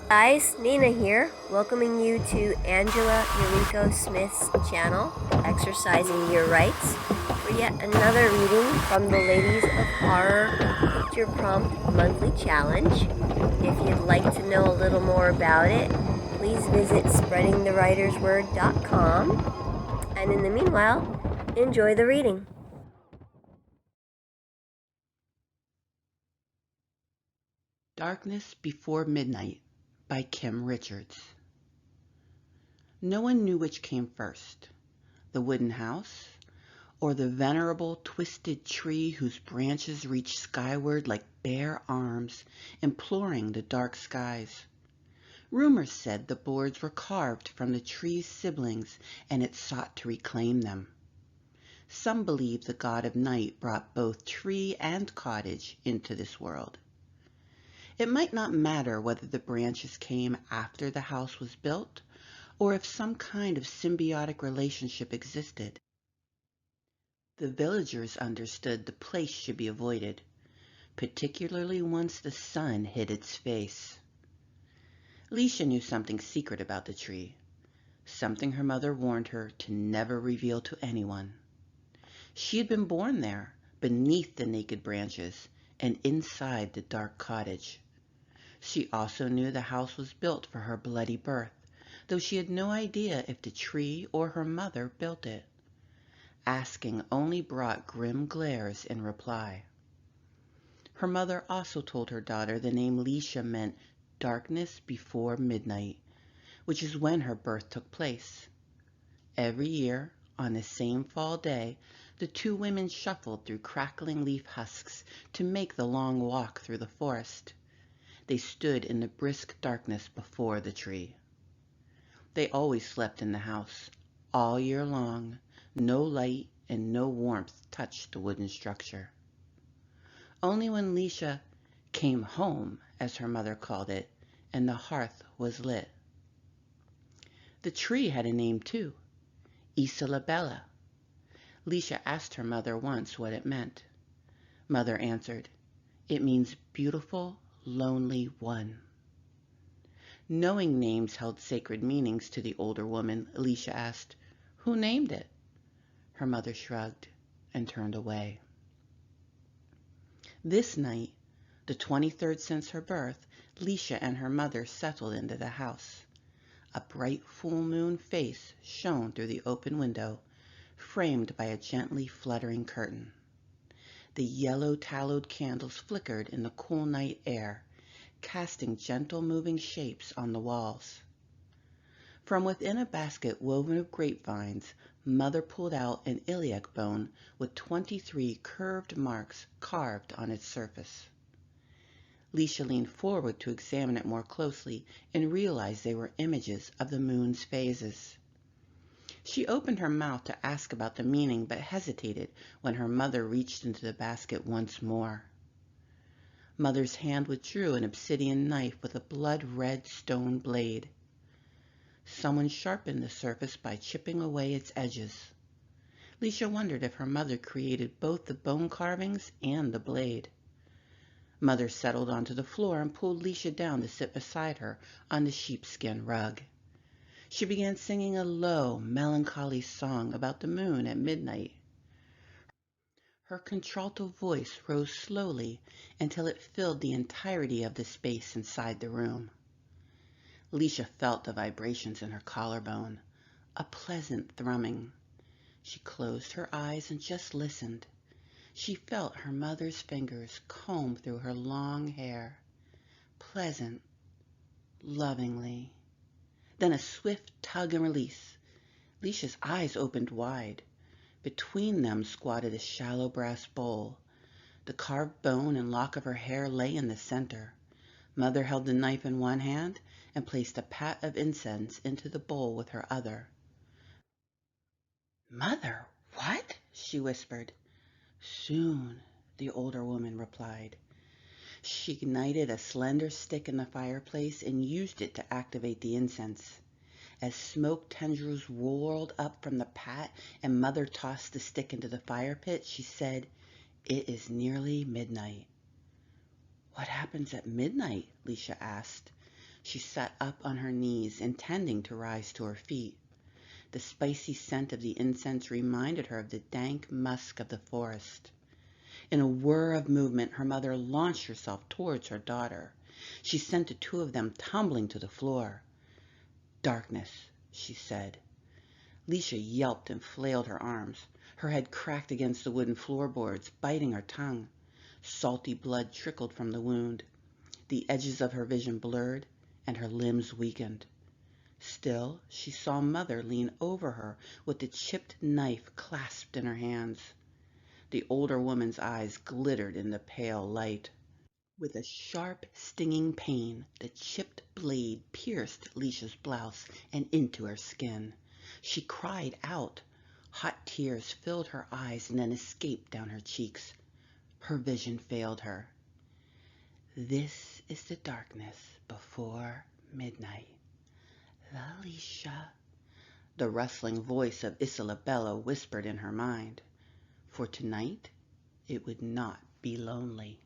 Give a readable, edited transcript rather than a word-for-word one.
Guys, Nina here, welcoming you to Angela Yuriko Smith's channel, Exercising Your Rights, for yet another reading from the Ladies of Horror Picture Prompt Monthly Challenge. If you'd like to know a little more about it, please visit spreadingthewritersword.com. And in the meanwhile, enjoy the reading. Darkness Before Midnight by Kim Richards. No one knew which came first, the wooden house or the venerable twisted tree whose branches reached skyward like bare arms imploring the dark skies. Rumors said the boards were carved from the tree's siblings and it sought to reclaim them. Some believed the god of night brought both tree and cottage into this world. It might not matter whether the branches came after the house was built or if some kind of symbiotic relationship existed. The villagers understood the place should be avoided, particularly once the sun hid its face. Leisha knew something secret about the tree, something her mother warned her to never reveal to anyone. She had been born there, beneath the naked branches and inside the dark cottage. She also knew the house was built for her bloody birth, though she had no idea if the tree or her mother built it. Asking only brought grim glares in reply. Her mother also told her daughter the name Leisha meant darkness before midnight, which is when her birth took place. Every year, on the same fall day, the two women shuffled through crackling leaf husks to make the long walk through the forest. They stood in the brisk darkness before the tree. They always slept in the house, all year long. No light and no warmth touched the wooden structure. Only when Leisha came home, as her mother called it, and the hearth was lit. The tree had a name too, Isola Bella. Leisha asked her mother once what it meant. Mother answered, "It means beautiful, lonely one." Knowing names held sacred meanings to the older woman, Leisha asked, "Who named it?" Her mother shrugged and turned away. This night, the 23rd since her birth, Leisha and her mother settled into the house. A bright full moon face shone through the open window, framed by a gently fluttering curtain. The yellow tallowed candles flickered in the cool night air, casting gentle moving shapes on the walls. From within a basket woven of grapevines, Mother pulled out an iliac bone with 23 curved marks carved on its surface. Leisha leaned forward to examine it more closely and realized they were images of the moon's phases. She opened her mouth to ask about the meaning, but hesitated when her mother reached into the basket once more. Mother's hand withdrew an obsidian knife with a blood-red stone blade. Someone sharpened the surface by chipping away its edges. Leisha wondered if her mother created both the bone carvings and the blade. Mother settled onto the floor and pulled Leisha down to sit beside her on the sheepskin rug. She began singing a low, melancholy song about the moon at midnight. Her contralto voice rose slowly until it filled the entirety of the space inside the room. Leisha felt the vibrations in her collarbone, a pleasant thrumming. She closed her eyes and just listened. She felt her mother's fingers comb through her long hair, pleasant, lovingly. Then a swift tug and release. Leisha's eyes opened wide. Between them squatted a shallow brass bowl. The carved bone and lock of her hair lay in the center. Mother held the knife in one hand and placed a pat of incense into the bowl with her other. "Mother, what?" she whispered. "Soon," the older woman replied. She ignited a slender stick in the fireplace and used it to activate the incense. As smoke tendrils rolled up from the pat and Mother tossed the stick into the fire pit, she said, "It is nearly midnight." "What happens at midnight?" Leisha asked. She sat up on her knees, intending to rise to her feet. The spicy scent of the incense reminded her of the dank musk of the forest. In a whir of movement, her mother launched herself towards her daughter. She sent the two of them tumbling to the floor. "Darkness," she said. Leisha yelped and flailed her arms. Her head cracked against the wooden floorboards, biting her tongue. Salty blood trickled from the wound. The edges of her vision blurred, and her limbs weakened. Still, she saw Mother lean over her with the chipped knife clasped in her hands. The older woman's eyes glittered in the pale light. With a sharp, stinging pain, the chipped blade pierced Leisha's blouse and into her skin. She cried out. Hot tears filled her eyes and then escaped down her cheeks. Her vision failed her. "This is the darkness before midnight. Leisha," the rustling voice of Isabella whispered in her mind. For tonight it would not be lonely.